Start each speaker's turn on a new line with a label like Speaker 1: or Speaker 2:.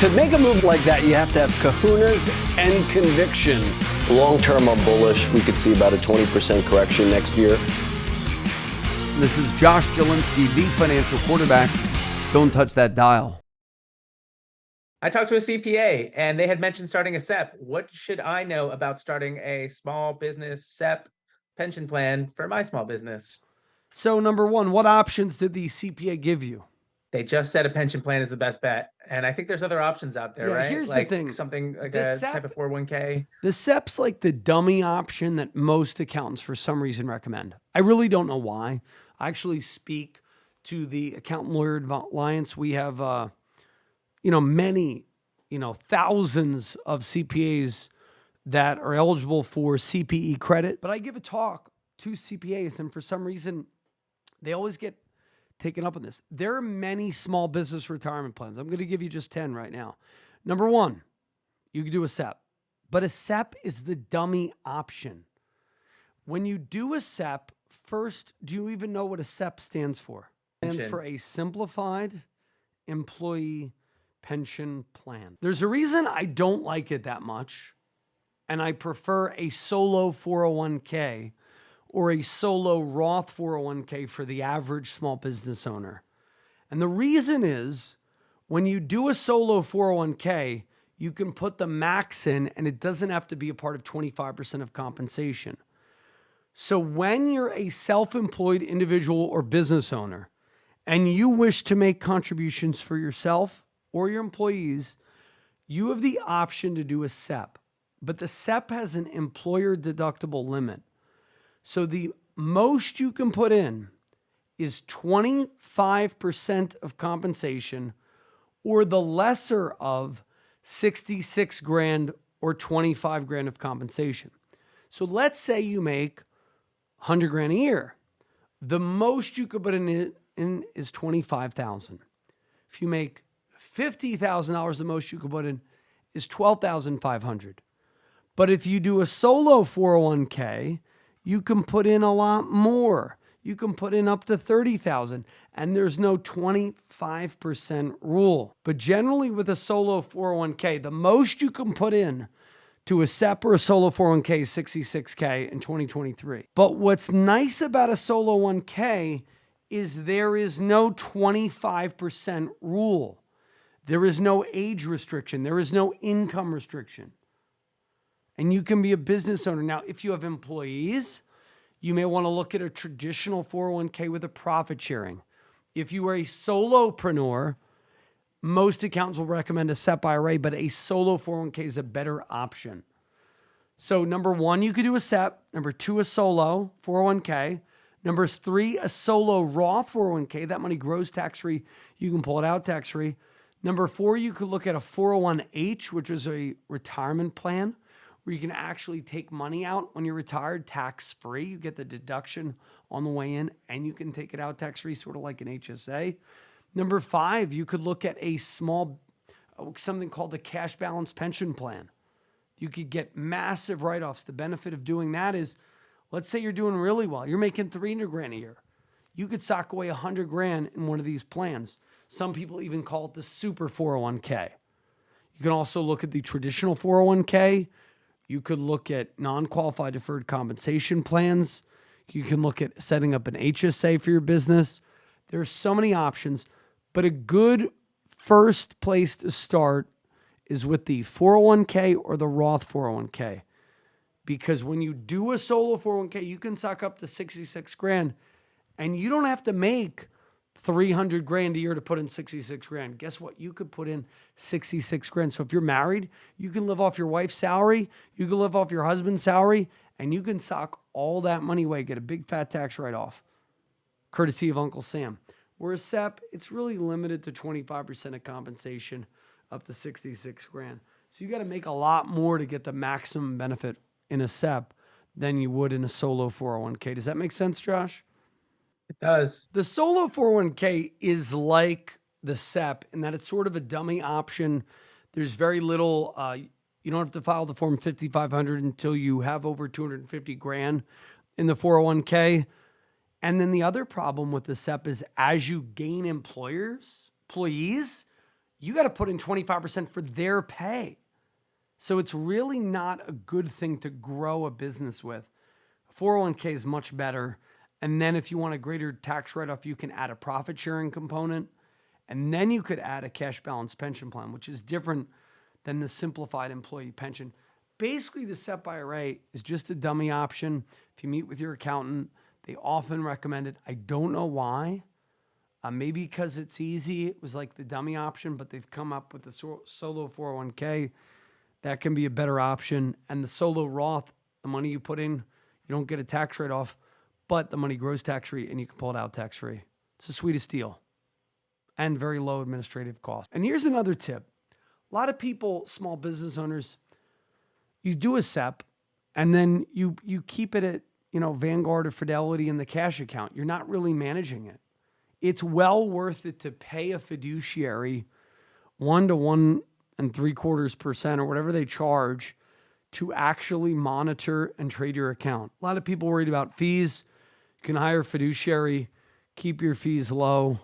Speaker 1: To make a move like that, you have to have kahunas and conviction.
Speaker 2: Long-term, I'm bullish. We could see about a 20% correction next year.
Speaker 3: This is Josh Jelinski, the financial quarterback. Don't touch that dial.
Speaker 4: I talked to a CPA and they had mentioned starting a SEP. What should I know about starting a small business SEP pension plan for my small business?
Speaker 3: So number one, what options did the CPA give you?
Speaker 4: They just said a pension plan is the best bet. And I think there's other options out there,
Speaker 3: Yeah,
Speaker 4: right?
Speaker 3: here's
Speaker 4: like
Speaker 3: the thing.
Speaker 4: something like
Speaker 3: The
Speaker 4: a
Speaker 3: SEP
Speaker 4: type of 401k.
Speaker 3: The SEP's like the dummy option that most accountants for some reason recommend. I really don't know why. I actually speak to the Accountant Lawyer Alliance. We have, many, thousands of CPAs that are eligible for CPE credit. But I give a talk to CPAs, and for some reason, they always get taken up on this. There are many small business retirement plans. I'm going to give you just 10 right now. Number one, you can do a SEP, but a SEP is the dummy option. When you do a SEP, first, do you even know what a SEP stands for? It stands for a simplified employee pension plan. There's a reason I don't like it that much, and I prefer a solo 401k or a solo Roth 401k for the average small business owner. And the reason is when you do a solo 401k, you can put the max in and it doesn't have to be a part of 25% of compensation. So when you're a self-employed individual or business owner and you wish to make contributions for yourself or your employees, you have the option to do a SEP. But the SEP has an employer deductible limit. So the most you can put in is 25% of compensation or the lesser of 66 grand or 25 grand of compensation. So let's say you make 100 grand a year. The most you could put in is 25,000. If you make $50,000, the most you could put in is 12,500. But if you do a solo 401k, you can put in a lot more. You can put in up to 30,000, and there's no 25% rule. But generally with a solo 401k, the most you can put in to a SEP or a solo 401k is $66K in 2023. But what's nice about a solo 1K is there is no 25% rule. There is no age restriction. There is no income restriction. And you can be a business owner. Now, if you have employees, you may want to look at a traditional 401k with a profit sharing. If you are a solopreneur, most accountants will recommend a SEP IRA, but a solo 401k is a better option. So number one, you could do a SEP. Number two, a solo 401k. Number three, a solo Roth 401k. That money grows tax-free. You can pull it out tax-free. Number four, you could look at a 401h, which is a retirement plan where you can actually take money out when you're retired tax-free. You get the deduction on the way in and you can take it out tax-free, sort of like an HSA. Number five, you could look at a small, something called the cash balance pension plan. You could get massive write-offs. The benefit of doing that is, let's say you're doing really well. You're making 300 grand a year. You could sock away 100 grand in one of these plans. Some people even call it the super 401k. You can also look at the traditional 401k. You could look at non-qualified deferred compensation plans. You can look at setting up an HSA for your business. There's so many options, but a good first place to start is with the 401k or the Roth 401k. Because when you do a solo 401k, you can suck up to 66 grand and you don't have to make 300 grand a year to put in 66 grand. Guess what? You could put in 66 grand. So if you're married, you can live off your wife's salary, you can live off your husband's salary, and you can sock all that money away, get a big fat tax write-off, courtesy of Uncle Sam. Whereas SEP, it's really limited to 25% of compensation up to 66 grand. So you got to make a lot more to get the maximum benefit in a SEP than you would in a solo 401k. Does that make sense, Josh?
Speaker 4: It does.
Speaker 3: The solo 401k is like the SEP in that it's sort of a dummy option. There's very little, you don't have to file the Form 5500 until you have over 250 grand in the 401k. And then the other problem with the SEP is as you gain employees, you got to put in 25% for their pay. So it's really not a good thing to grow a business with. 401k is much better. And then if you want a greater tax write-off, you can add a profit sharing component. And then you could add a cash balance pension plan, which is different than the simplified employee pension. Basically, the SEP IRA is just a dummy option. If you meet with your accountant, they often recommend it. I don't know why. Maybe because it's easy. It was like the dummy option, but they've come up with the solo 401k. That can be a better option. And the solo Roth, the money you put in, you don't get a tax write-off, but the money grows tax-free and you can pull it out tax-free. It's the sweetest deal and very low administrative cost. And here's another tip. A lot of people, small business owners, you do a SEP and then you keep it at, Vanguard or Fidelity in the cash account. You're not really managing it. It's well worth it to pay a fiduciary 1 to 1 3/4% or whatever they charge to actually monitor and trade your account. A lot of people worried about fees. You can hire a fiduciary, keep your fees low.